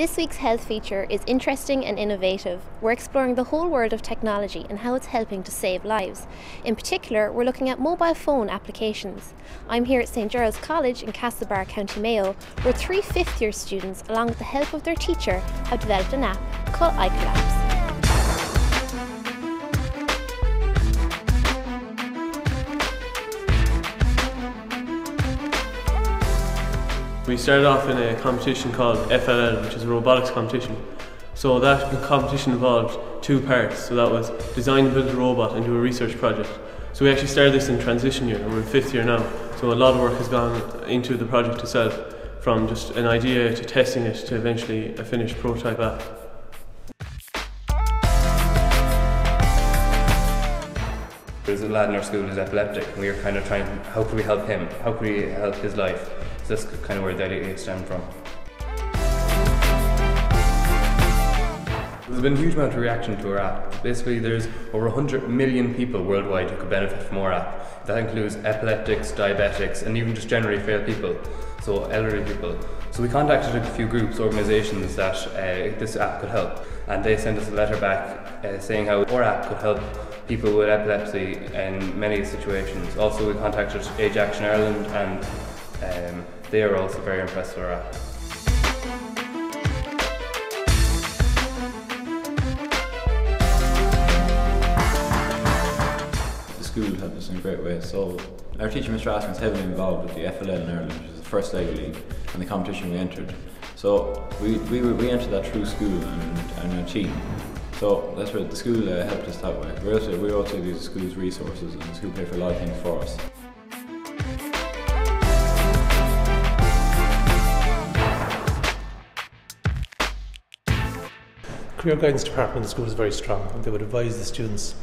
This week's health feature is interesting and innovative. We're exploring the whole world of technology and how it's helping to save lives. In particular, we're looking at mobile phone applications. I'm here at St Gerald's College in Castlebar, County Mayo, where three fifth-year students, along with the help of their teacher, have developed an app called iCollapse. We started off in a competition called FLL, which is a robotics competition. So that competition involved two parts. So that was design and build a robot and do a research project. So we actually started this in transition year, and we're in fifth year now. So a lot of work has gone into the project itself, from just an idea to testing it to eventually a finished prototype app. There's a lad in our school who's epileptic, and we were kind of trying, how can we help him? How can we help his life? So that's kind of where the idea stemmed from. There's been a huge amount of reaction to our app. Basically, there's over 100 million people worldwide who could benefit from our app. That includes epileptics, diabetics, and even just generally frail people, so elderly people. So we contacted a few groups, organisations that this app could help, and they sent us a letter back saying how our app could help people with epilepsy in many situations. Also, we contacted Age Action Ireland, and they are also very impressed with our app. The school helped us in a great way. So our teacher, Mr. Askin, is heavily involved with the FLL in Ireland, which is the first Lego League, and the competition we entered. So we entered that through school and our team. So that's where the school helped us that way. We also use the school's resources, and the school paid for a lot of things for us. The career guidance department in the school is very strong, and they would advise the students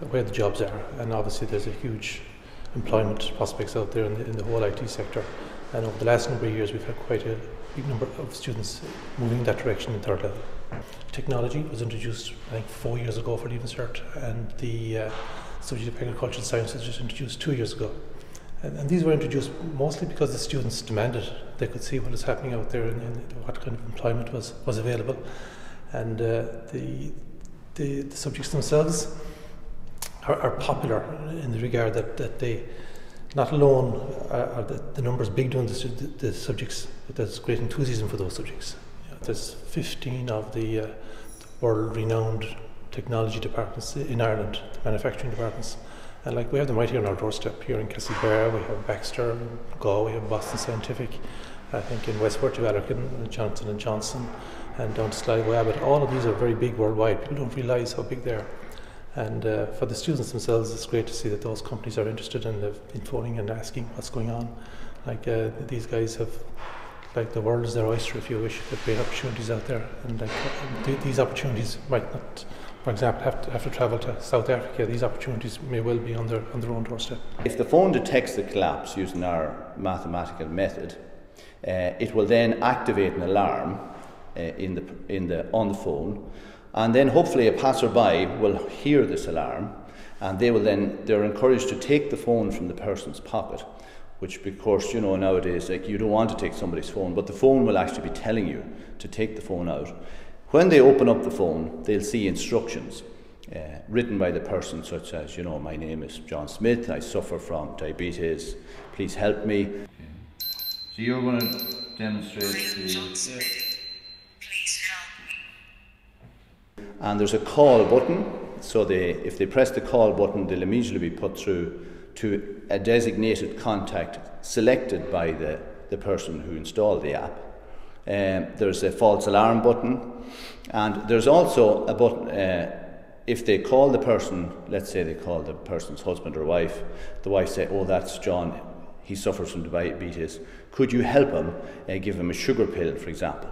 where the jobs are, and obviously there's a huge employment prospects out there in the whole IT sector, and over the last number of years we've had quite a big number of students moving in that direction in third level. Technology was introduced I think 4 years ago for Leaving Cert, and the subject of agricultural sciences was introduced 2 years ago. And these were introduced mostly because the students demanded. They could see what is happening out there and what kind of employment was available. And the subjects themselves are popular in the regard that they not alone are the numbers big doing the subjects, but there's great enthusiasm for those subjects. There's 15 of the world-renowned technology departments in Ireland, manufacturing departments. And like we have them right here on our doorstep. Here in Castlebar, we have Baxter, in Galway, we have Boston Scientific. I think in Westport, you have Alarkin, Johnson & Johnson, and down to Sligo Abbott. All of these are very big worldwide. People don't realise how big they are. And for the students themselves, it's great to see that those companies are interested in phoning and asking what's going on. Like these guys have, like the world is their oyster, if you wish. There's great opportunities out there, and like these opportunities might not, for example, have to travel to South Africa. These opportunities may well be on their own doorstep. If the phone detects the collapse using our mathematical method, it will then activate an alarm on the phone, and then hopefully a passerby will hear this alarm, and they're encouraged to take the phone from the person's pocket, which of course, you know, nowadays, like, you don't want to take somebody's phone, but the phone will actually be telling you to take the phone out. When they open up the phone, they'll see instructions written by the person, such as, you know, my name is John Smith, I suffer from diabetes, please help me. So you're going to demonstrate and there's a call button, so if they press the call button, they'll immediately be put through to a designated contact selected by the person who installed the app. There's a false alarm button, and there's also a button if they call the person, let's say they call the person's husband or wife, the wife say, oh, that's John, he suffers from diabetes, could you help him, give him a sugar pill, for example.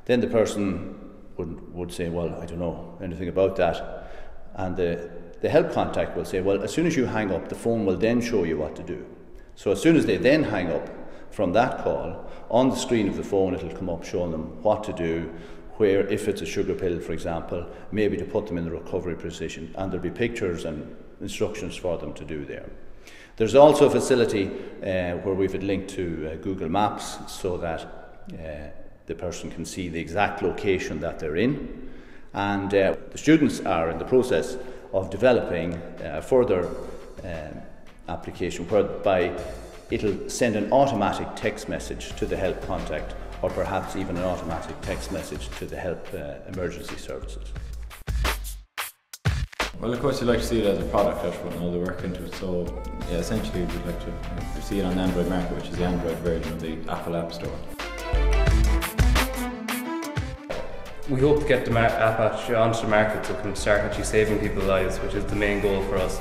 Then the person would say, well, I don't know anything about that. And the help contact will say, well, as soon as you hang up, the phone will then show you what to do. So as soon as they then hang up from that call, on the screen of the phone it'll come up showing them what to do, where, if it's a sugar pill, for example, maybe to put them in the recovery position, and there'll be pictures and instructions for them to do there. There's also a facility where we've it linked to Google Maps, so that the person can see the exact location that they're in. And the students are in the process of developing a further application whereby it'll send an automatic text message to the help contact, or perhaps even an automatic text message to the help emergency services. Well, of course, you'd like to see it as a product, that's putting all the work into it. So, yeah, essentially, we'd like to see it on the Android market, which is the Android version of the Apple App Store. We hope to get the app onto the market so we can start actually saving people's lives, which is the main goal for us.